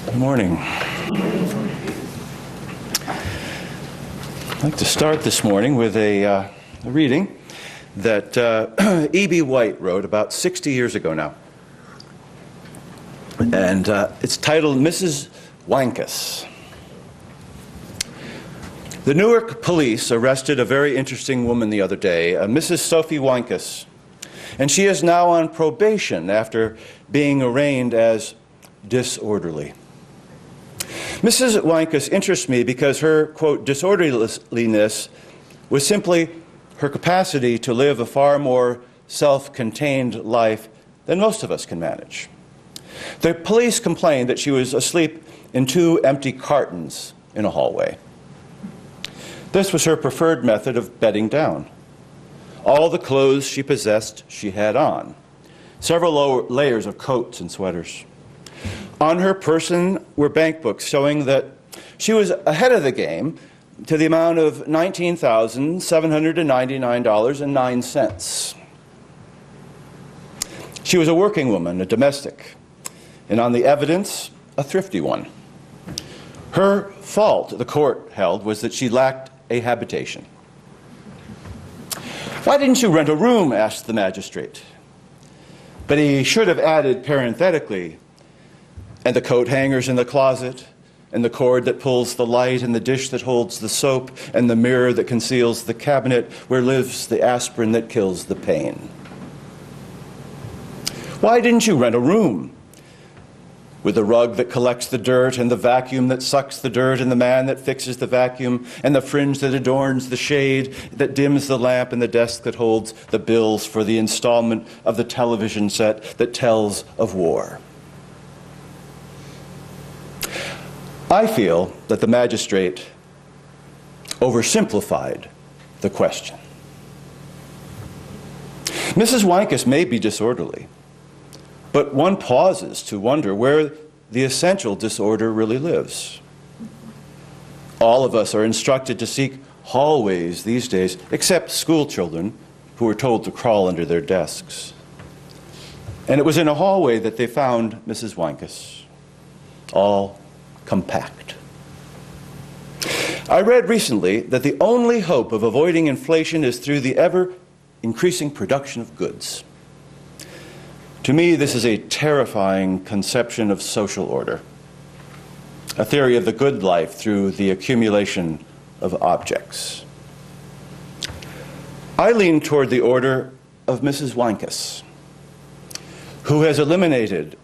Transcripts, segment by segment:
Good morning. I'd like to start this morning with a reading that E.B. White wrote about 60 years ago now. And it's titled Mrs. Wankus. The Newark police arrested a very interesting woman the other day, Mrs. Sophie Wankus. And she is now on probation after being arraigned as disorderly. Mrs. Wankus interests me because her, quote, disorderliness was simply her capacity to live a far more self-contained life than most of us can manage. The police complained that she was asleep in 2 empty cartons in a hallway. This was her preferred method of bedding down. All the clothes she possessed she had on, several layers of coats and sweaters. On her person were bank books showing that she was ahead of the game to the amount of $19,799.09. She was a working woman, a domestic, and on the evidence, a thrifty one. Her fault, the court held, was that she lacked a habitation. "Why didn't you rent a room?" asked the magistrate. But he should have added parenthetically, "and the coat hangers in the closet, and the cord that pulls the light, and the dish that holds the soap, and the mirror that conceals the cabinet where lives the aspirin that kills the pain." "Why didn't you rent a room? With the rug that collects the dirt, and the vacuum that sucks the dirt, and the man that fixes the vacuum, and the fringe that adorns the shade, that dims the lamp, and the desk that holds the bills for the installment of the television set that tells of war?" I feel that the magistrate oversimplified the question. Mrs. Wankus may be disorderly, but one pauses to wonder where the essential disorder really lives. All of us are instructed to seek hallways these days, except school children who are told to crawl under their desks. And it was in a hallway that they found Mrs. Wankus, all compact. I read recently that the only hope of avoiding inflation is through the ever-increasing production of goods. To me, this is a terrifying conception of social order, a theory of the good life through the accumulation of objects. I lean toward the order of Mrs. Wankus, who has eliminated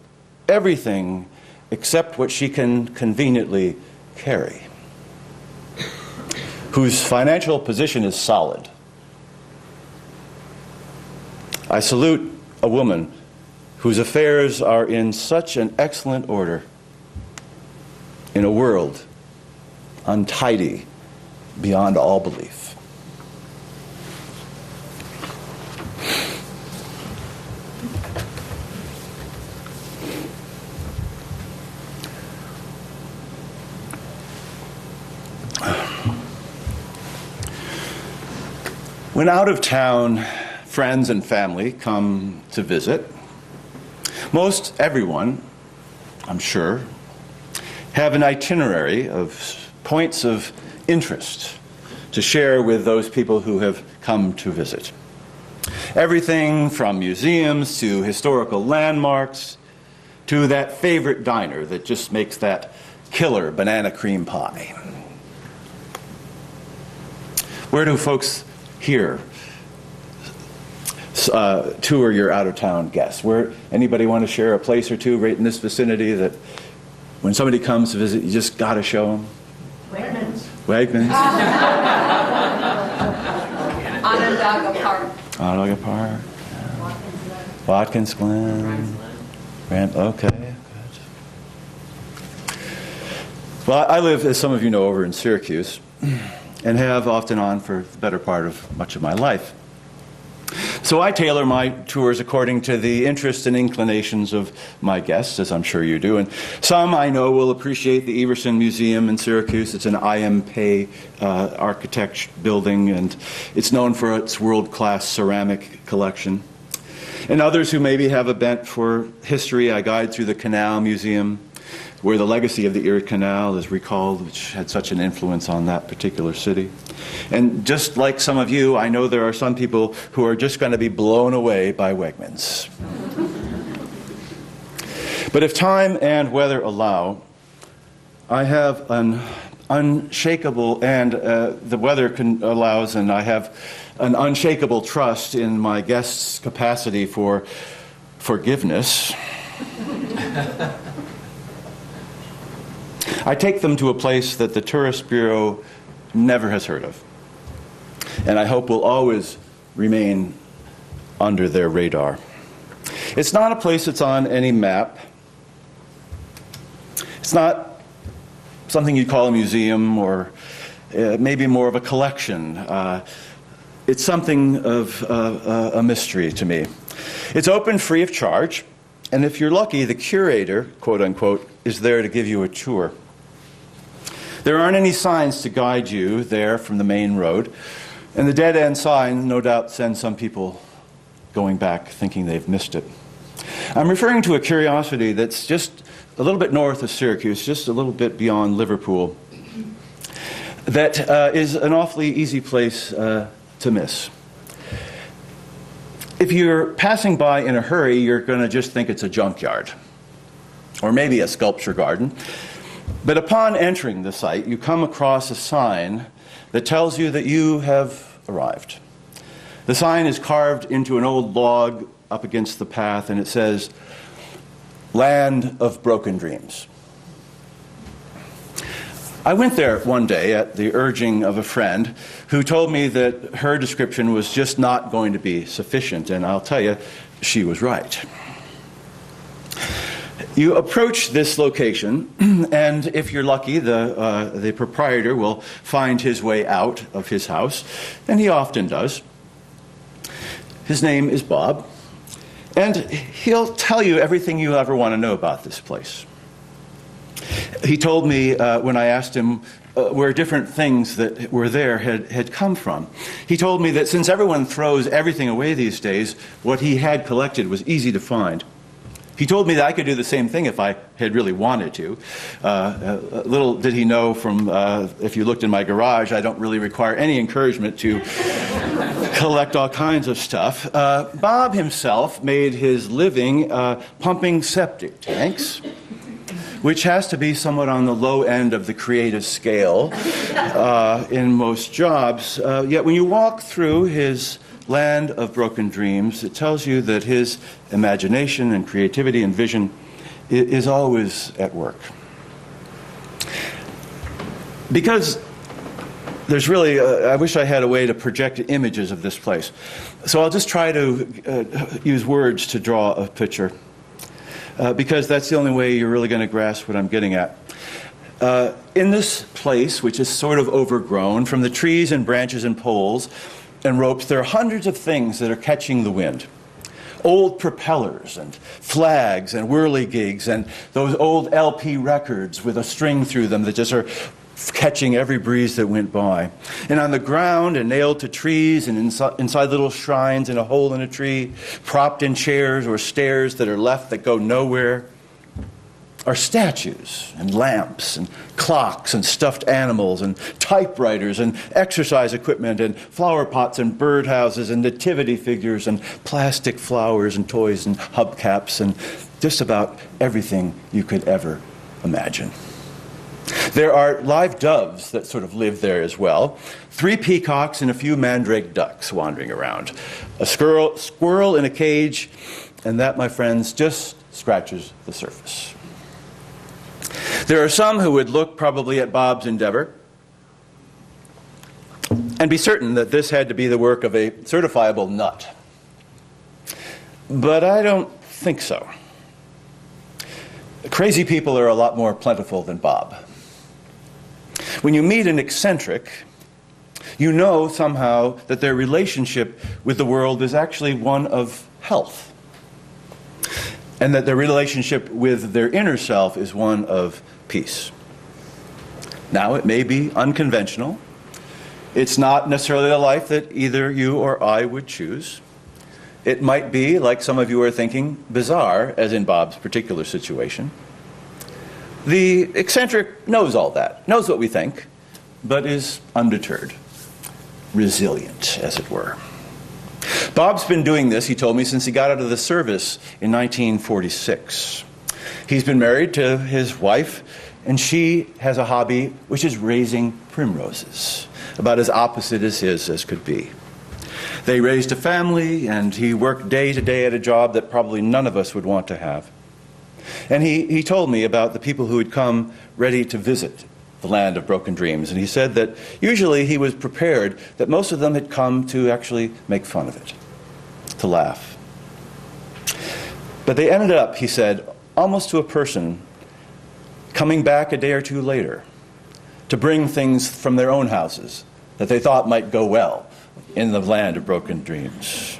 everything except what she can conveniently carry, whose financial position is solid. I salute a woman whose affairs are in such an excellent order in a world untidy beyond all belief. When out of town friends and family come to visit, most everyone, I'm sure, have an itinerary of points of interest to share with those people who have come to visit. Everything from museums to historical landmarks to that favorite diner that just makes that killer banana cream pie. Where do folks here tour your out-of-town guests? Where anybody want to share a place or two right in this vicinity that when somebody comes to visit, you just got to show them? Wegmans. Wegmans? Onondaga Park. Onondaga Park. Yeah. Watkins Glen. Okay, good. Well, I live, as some of you know, over in Syracuse, and have off and on for the better part of much of my life. So I tailor my tours according to the interests and inclinations of my guests, as I'm sure you do. And some I know will appreciate the Everson Museum in Syracuse. It's an I.M. Pei architect building, and it's known for its world-class ceramic collection. And others who maybe have a bent for history, I guide through the Canal Museum, where the legacy of the Erie Canal is recalled, which had such an influence on that particular city. And just like some of you, I know there are some people who are just going to be blown away by Wegmans. But if time and weather allow, I have an unshakable, and the weather allows, and I have an unshakable trust in my guests' capacity for forgiveness. I take them to a place that the Tourist Bureau never has heard of, and I hope will always remain under their radar. It's not a place that's on any map. It's not something you'd call a museum, or maybe more of a collection. It's something of a mystery to me. It's open free of charge, and if you're lucky, the curator, quote unquote, is there to give you a tour. There aren't any signs to guide you there from the main road, and the dead-end sign no doubt sends some people going back thinking they've missed it. I'm referring to a curiosity that's just a little bit north of Syracuse, just a little bit beyond Liverpool, that is an awfully easy place to miss. If you're passing by in a hurry, you're going to just think it's a junkyard, or maybe a sculpture garden. But upon entering the site, you come across a sign that tells you that you have arrived. The sign is carved into an old log up against the path, and it says, "Land of Broken Dreams." I went there one day at the urging of a friend who told me that her description was just not going to be sufficient, and I'll tell you, she was right. You approach this location, and if you're lucky, the proprietor will find his way out of his house, and he often does. His name is Bob, and he'll tell you everything you ever want to know about this place. He told me when I asked him where different things that were there had come from. He told me that since everyone throws everything away these days, what he had collected was easy to find. He told me that I could do the same thing if I had really wanted to. Little did he know from, if you looked in my garage, I don't really require any encouragement to collect all kinds of stuff. Bob himself made his living pumping septic tanks, which has to be somewhat on the low end of the creative scale in most jobs. Yet when you walk through his land of broken dreams, it tells you that his imagination and creativity and vision is always at work. Because there's really, I wish I had a way to project images of this place. So I'll just try to use words to draw a picture. Because that's the only way you're really going to grasp what I'm getting at. In this place, which is sort of overgrown, from the trees and branches and poles and ropes, there are hundreds of things that are catching the wind. Old propellers and flags and whirligigs and those old LP records with a string through them that just are catching every breeze that went by. And on the ground and nailed to trees and inside little shrines in a hole in a tree, propped in chairs or stairs that are left that go nowhere, are statues and lamps and clocks and stuffed animals and typewriters and exercise equipment and flower pots and birdhouses and nativity figures and plastic flowers and toys and hubcaps and just about everything you could ever imagine. There are live doves that sort of live there as well. 3 peacocks and a few mandrake ducks wandering around. A squirrel in a cage, and that, my friends, just scratches the surface. There are some who would look probably at Bob's endeavor and be certain that this had to be the work of a certifiable nut. But I don't think so. Crazy people are a lot more plentiful than Bob. When you meet an eccentric, you know somehow that their relationship with the world is actually one of health, and that their relationship with their inner self is one of peace. Now, it may be unconventional. It's not necessarily a life that either you or I would choose. It might be, like some of you are thinking, bizarre, as in Bob's particular situation. The eccentric knows all that, knows what we think, but is undeterred, resilient, as it were. Bob's been doing this, he told me, since he got out of the service in 1946. He's been married to his wife, and she has a hobby which is raising primroses, about as opposite as his as could be. They raised a family, and he worked day to day at a job that probably none of us would want to have. And he told me about the people who had come ready to visit the land of broken dreams. And he said that usually he was prepared that most of them had come to actually make fun of it, to laugh. But they ended up, he said, almost to a person, coming back a day or two later to bring things from their own houses that they thought might go well in the land of broken dreams.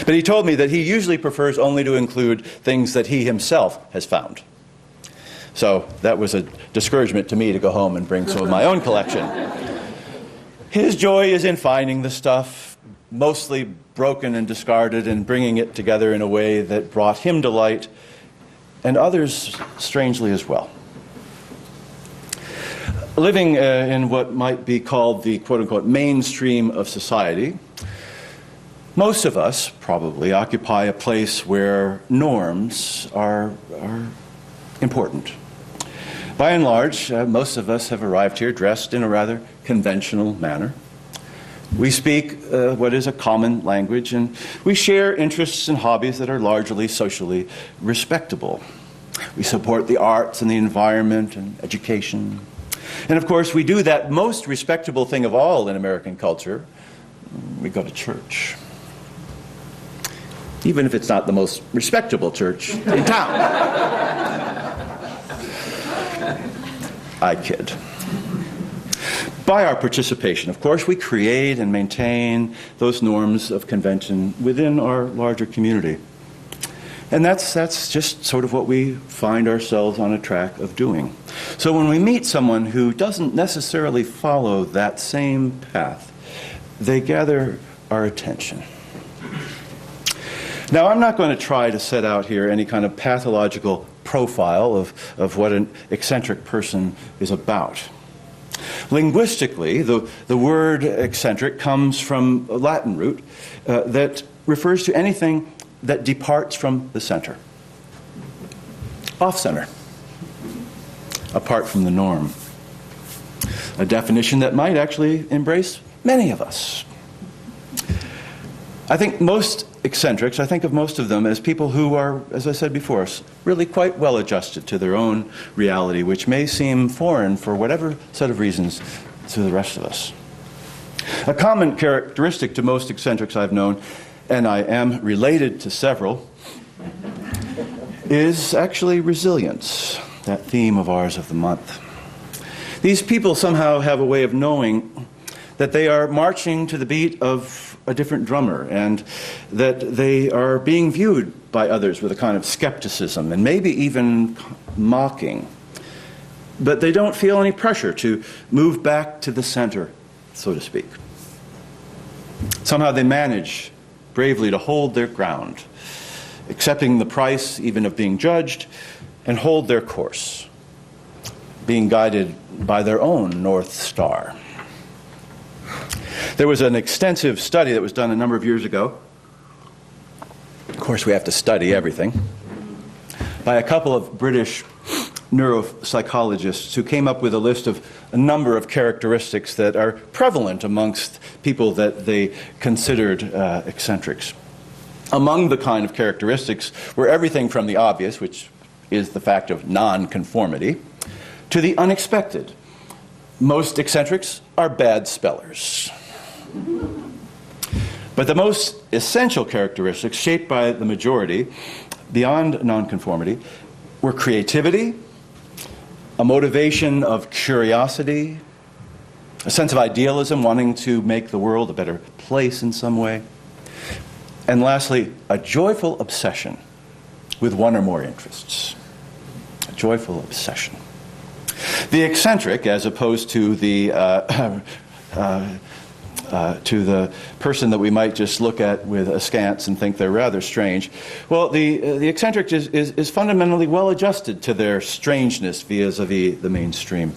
But he told me that he usually prefers only to include things that he himself has found. So that was a discouragement to me to go home and bring some of my own collection. His joy is in finding the stuff, mostly broken and discarded, and bringing it together in a way that brought him delight, and others strangely as well. Living in what might be called the quote-unquote mainstream of society, most of us probably occupy a place where norms are important. By and large, most of us have arrived here dressed in a rather conventional manner. We speak what is a common language, and we share interests and hobbies that are largely socially respectable. We support the arts and the environment and education. And of course, we do that most respectable thing of all in American culture. We go to church. Even if it's not the most respectable church in town. I kid. By our participation, of course, we create and maintain those norms of convention within our larger community. And that's just sort of what we find ourselves on a track of doing. So when we meet someone who doesn't necessarily follow that same path, they gather our attention. Now, I'm not going to try to set out here any kind of pathological profile of what an eccentric person is about. Linguistically, the word eccentric comes from a Latin root that refers to anything that departs from the center. Off-center. Apart from the norm. A definition that might actually embrace many of us. I think most eccentrics, I think of most of them as people who are, as I said before, really quite well adjusted to their own reality, which may seem foreign for whatever set of reasons to the rest of us. A common characteristic to most eccentrics I've known, and I am related to several, is actually resilience, that theme of ours of the month. These people somehow have a way of knowing that they are marching to the beat of a different drummer, and that they are being viewed by others with a kind of skepticism and maybe even mocking. But they don't feel any pressure to move back to the center, so to speak. Somehow they manage bravely to hold their ground, accepting the price even of being judged, and hold their course, being guided by their own North Star. There was an extensive study that was done a number of years ago. Of course, we have to study everything. By a couple of British neuropsychologists who came up with a list of a number of characteristics that are prevalent amongst people that they considered eccentrics. Among the kind of characteristics were everything from the obvious, which is the fact of nonconformity, to the unexpected. Most eccentrics are bad spellers. But the most essential characteristics shaped by the majority, beyond nonconformity, were creativity, a motivation of curiosity, a sense of idealism, wanting to make the world a better place in some way, and lastly, a joyful obsession with one or more interests. A joyful obsession. The eccentric, as opposed to the to the person that we might just look at with askance and think they're rather strange. Well, the eccentric is fundamentally well adjusted to their strangeness vis-a-vis the mainstream.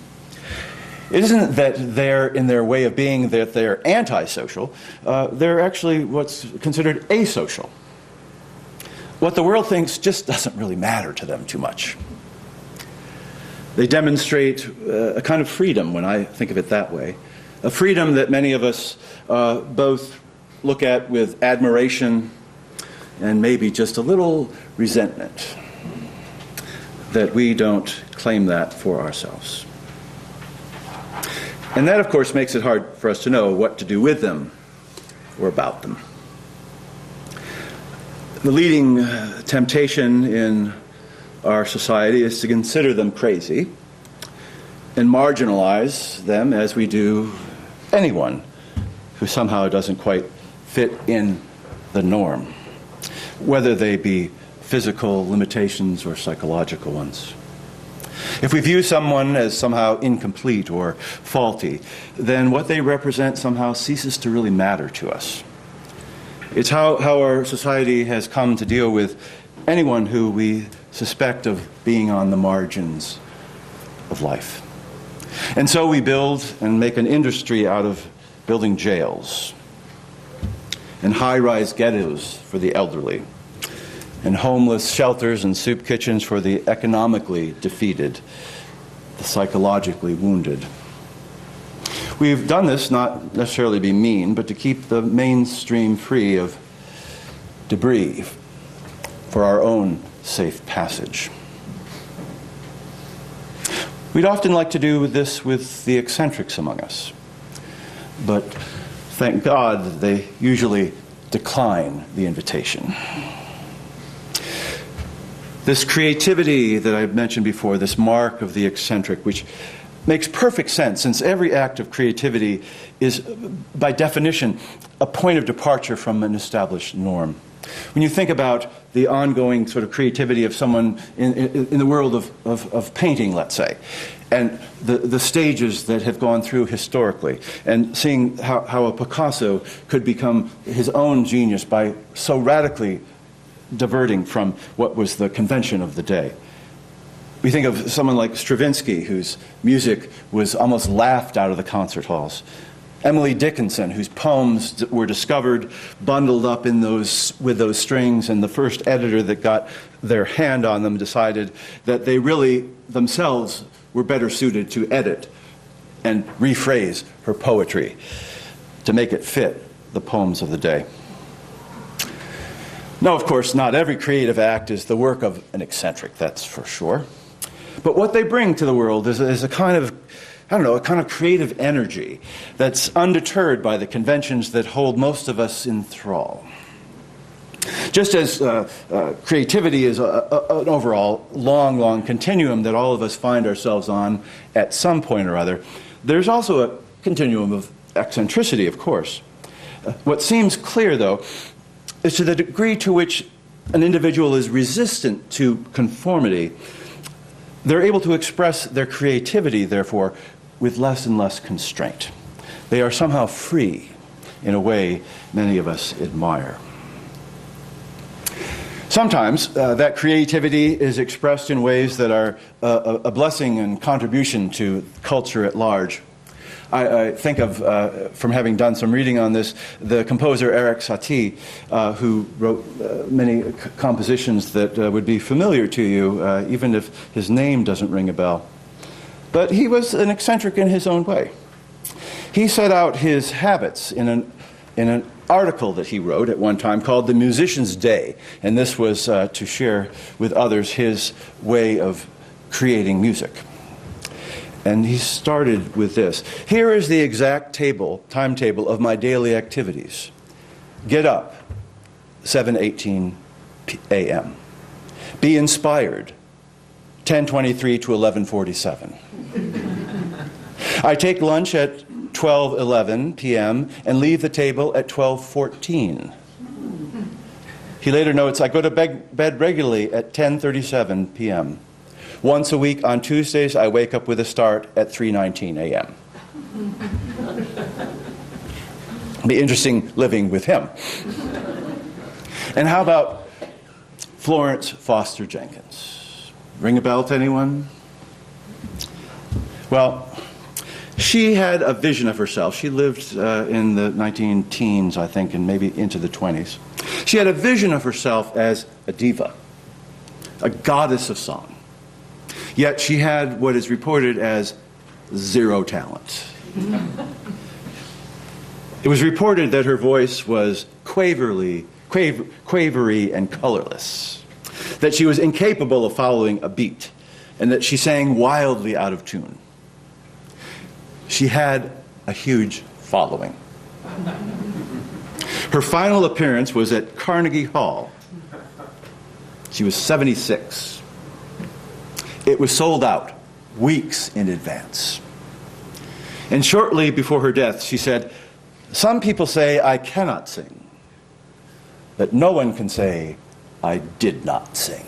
It isn't that they're, in their way of being, that they're antisocial. They're actually what's considered asocial. What the world thinks just doesn't really matter to them too much. They demonstrate a kind of freedom, when I think of it that way. A freedom that many of us both look at with admiration and maybe just a little resentment that we don't claim that for ourselves. And that, of course, makes it hard for us to know what to do with them or about them. The leading temptation in our society is to consider them crazy and marginalize them as we do anyone who somehow doesn't quite fit in the norm, whether they be physical limitations or psychological ones. If we view someone as somehow incomplete or faulty, then what they represent somehow ceases to really matter to us. It's how our society has come to deal with anyone who we suspect of being on the margins of life. And so we build and make an industry out of building jails and high-rise ghettos for the elderly and homeless shelters and soup kitchens for the economically defeated, the psychologically wounded. We've done this not necessarily to be mean, but to keep the mainstream free of debris for our own safe passage. We'd often like to do this with the eccentrics among us, but thank God they usually decline the invitation. This creativity that I mentioned before, this mark of the eccentric, which makes perfect sense, since every act of creativity is, by definition, a point of departure from an established norm. When you think about the ongoing sort of creativity of someone in the world of painting, let's say, and the stages that have gone through historically, and seeing how a Picasso could become his own genius by so radically diverting from what was the convention of the day. We think of someone like Stravinsky, whose music was almost laughed out of the concert halls. Emily Dickinson, whose poems were discovered, bundled up in with those strings, and the first editor that got their hand on them decided that they really themselves were better suited to edit and rephrase her poetry to make it fit the poems of the day. Now, of course, not every creative act is the work of an eccentric, that's for sure. But what they bring to the world is a kind of, a kind of creative energy that's undeterred by the conventions that hold most of us in thrall. Just as creativity is an overall long continuum that all of us find ourselves on at some point or other, there's also a continuum of eccentricity, of course. What seems clear, though, is to the degree to which an individual is resistant to conformity, they're able to express their creativity, therefore, with less and less constraint. They are somehow free in a way many of us admire. Sometimes that creativity is expressed in ways that are a blessing and contribution to culture at large. I think of, from having done some reading on this, the composer Erik Satie, who wrote many compositions that would be familiar to you, even if his name doesn't ring a bell. But he was an eccentric in his own way. He set out his habits in an article that he wrote at one time called The Musician's Day, and this was to share with others his way of creating music. And he started with this. Here is the exact timetable of my daily activities. Get up, 7:18 a.m. Be inspired, 10:23 to 11:47. I take lunch at 12:11 p.m. and leave the table at 12:14. He later notes, I go to bed regularly at 10:37 p.m. Once a week on Tuesdays, I wake up with a start at 3:19 a.m. Be interesting living with him. And how about Florence Foster Jenkins? Ring a bell to anyone? Well, she had a vision of herself. She lived in the 19-teens, I think, and maybe into the 20s. She had a vision of herself as a diva, a goddess of song. Yet she had what is reported as zero talent. It was reported that her voice was quavery and colorless, that she was incapable of following a beat, and that she sang wildly out of tune. She had a huge following. Her final appearance was at Carnegie Hall. She was 76. It was sold out weeks in advance. And shortly before her death, she said, "Some people say I cannot sing, but no one can say I did not sing."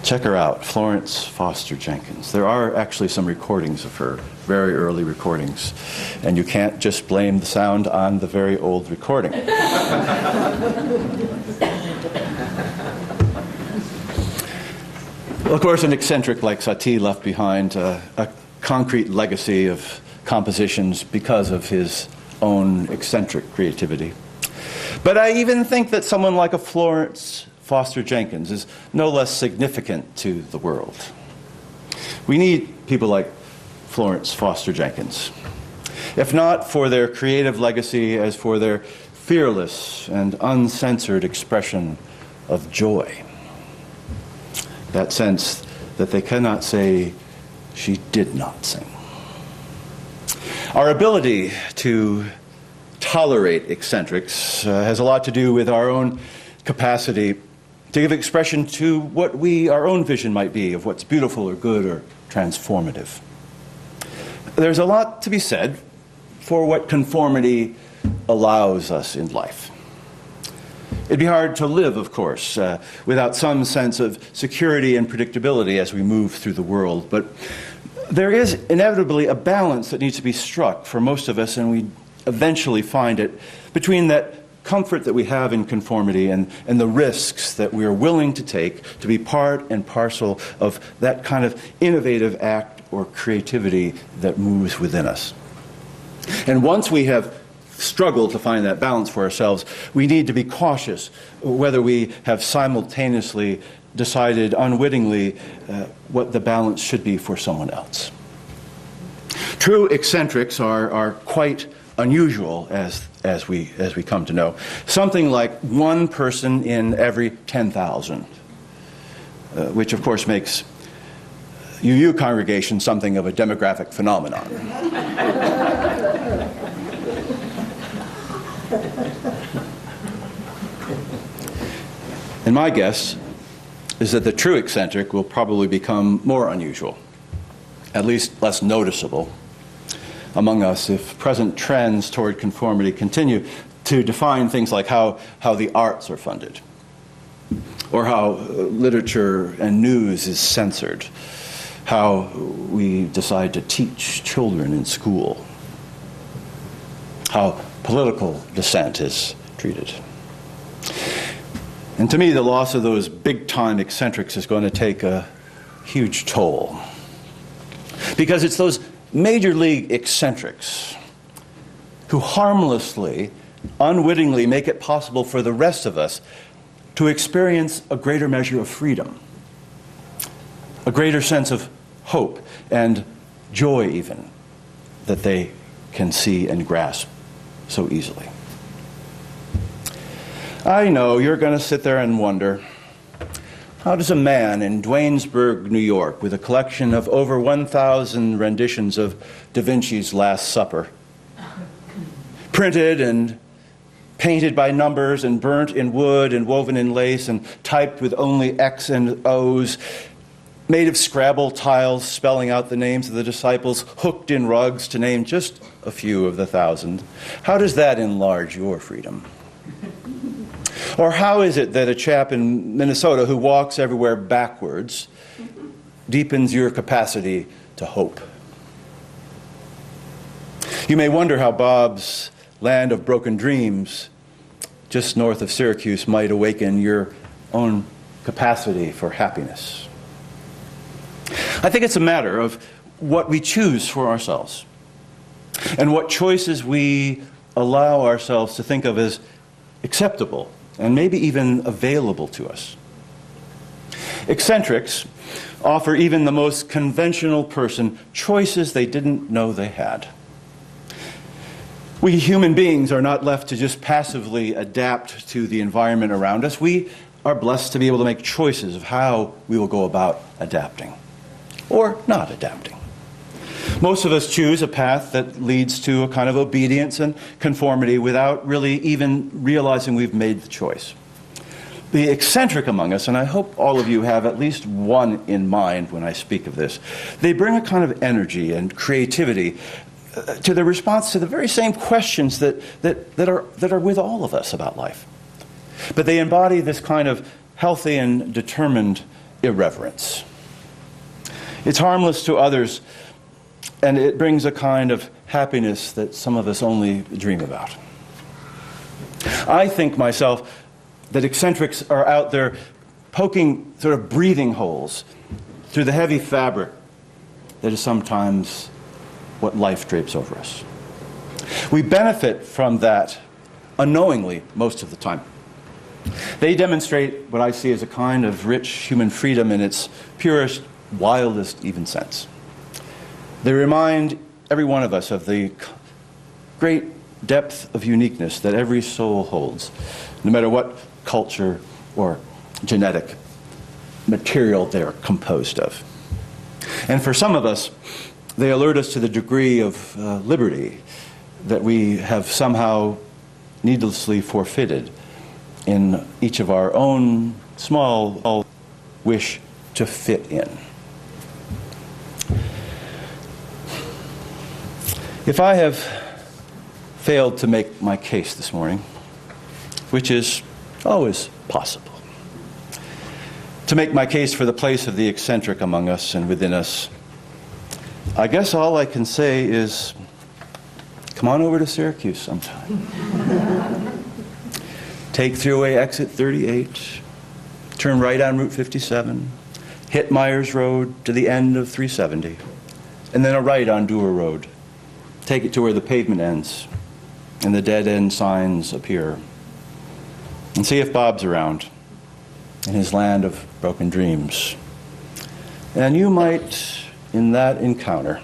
Check her out, Florence Foster Jenkins. There are actually some recordings of her, very early recordings, and you can't just blame the sound on the very old recording. Of course, an eccentric like Satie left behind a concrete legacy of compositions because of his own eccentric creativity. But I even think that someone like a Florence Foster Jenkins is no less significant to the world. We need people like Florence Foster Jenkins, if not for their creative legacy, as for their fearless and uncensored expression of joy. That sense that they cannot say, "She did not sing." Our ability to tolerate eccentrics has a lot to do with our own capacity to give expression to what our own vision might be of what's beautiful or good or transformative. There's a lot to be said for what conformity allows us in life. It'd be hard to live, of course, without some sense of security and predictability as we move through the world. But there is inevitably a balance that needs to be struck for most of us, and we eventually find it between that comfort that we have in conformity and the risks that we are willing to take to be part and parcel of that kind of innovative act or creativity that moves within us. And once we have struggle to find that balance for ourselves, we need to be cautious whether we have simultaneously decided unwittingly what the balance should be for someone else. True eccentrics are quite unusual as we come to know. Something like one person in every 10,000, which of course makes UU congregation something of a demographic phenomenon. And my guess is that the true eccentric will probably become more unusual, at least less noticeable among us if present trends toward conformity continue to define things like how the arts are funded, or how literature and news is censored, how we decide to teach children in school, how political dissent is treated. And to me, the loss of those big-time eccentrics is going to take a huge toll. Because it's those major league eccentrics who harmlessly, unwittingly make it possible for the rest of us to experience a greater measure of freedom, a greater sense of hope and joy even that they can see and grasp so easily. I know you're going to sit there and wonder, how does a man in Duanesburg, New York, with a collection of over 1,000 renditions of Da Vinci's Last Supper, printed and painted by numbers and burnt in wood and woven in lace and typed with only X and O's, made of Scrabble tiles spelling out the names of the disciples, hooked in rugs, to name just a few of the 1,000, how does that enlarge your freedom? Or how is it that a chap in Minnesota who walks everywhere backwards deepens your capacity to hope. You may wonder how Bob's land of broken dreams, just north of Syracuse, might awaken your own capacity for happiness. I think it's a matter of what we choose for ourselves and what choices we allow ourselves to think of as acceptable and maybe even available to us. Eccentrics offer even the most conventional person choices they didn't know they had. We human beings are not left to just passively adapt to the environment around us. We are blessed to be able to make choices of how we will go about adapting or not adapting. Most of us choose a path that leads to a kind of obedience and conformity without really even realizing we've made the choice. The eccentric among us, and I hope all of you have at least one in mind when I speak of this, they bring a kind of energy and creativity to the response to the very same questions that are with all of us about life. But they embody this kind of healthy and determined irreverence. It's harmless to others, and it brings a kind of happiness that some of us only dream about. I think myself that eccentrics are out there poking sort of breathing holes through the heavy fabric that is sometimes what life drapes over us. We benefit from that unknowingly most of the time. They demonstrate what I see as a kind of rich human freedom in its purest, wildest even sense. They remind every one of us of the great depth of uniqueness that every soul holds, no matter what culture or genetic material they're composed of. And for some of us, they alert us to the degree of liberty that we have somehow needlessly forfeited in each of our own small wish to fit in. If I have failed to make my case this morning, which is always possible, to make my case for the place of the eccentric among us and within us, I guess all I can say is, come on over to Syracuse sometime. Take Thruway exit 38, turn right on Route 57, hit Myers Road to the end of 370, and then a right on Dewar Road. Take it to where the pavement ends and the dead-end signs appear. And see if Bob's around in his land of broken dreams. And you might, in that encounter,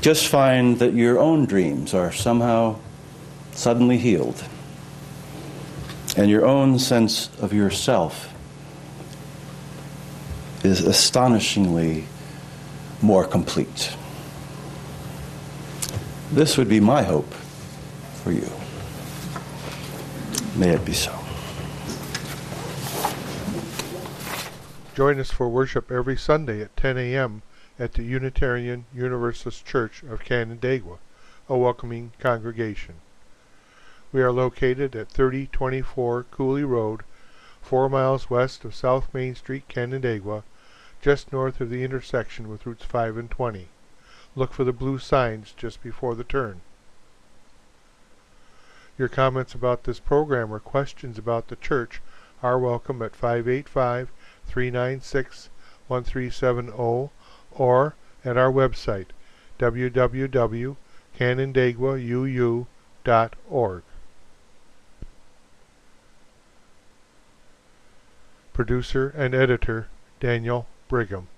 just find that your own dreams are somehow suddenly healed. And your own sense of yourself is astonishingly more complete. This would be my hope for you. May it be so. Join us for worship every Sunday at 10 a.m. at the Unitarian Universalist Church of Canandaigua, a welcoming congregation. We are located at 3024 Cooley Road, 4 miles west of South Main Street, Canandaigua, just north of the intersection with Routes 5 and 20. Look for the blue signs just before the turn. Your comments about this program or questions about the church are welcome at 585-396-1370 or at our website, www.canandaiguauu.org. Producer and editor, Daniel Brigham.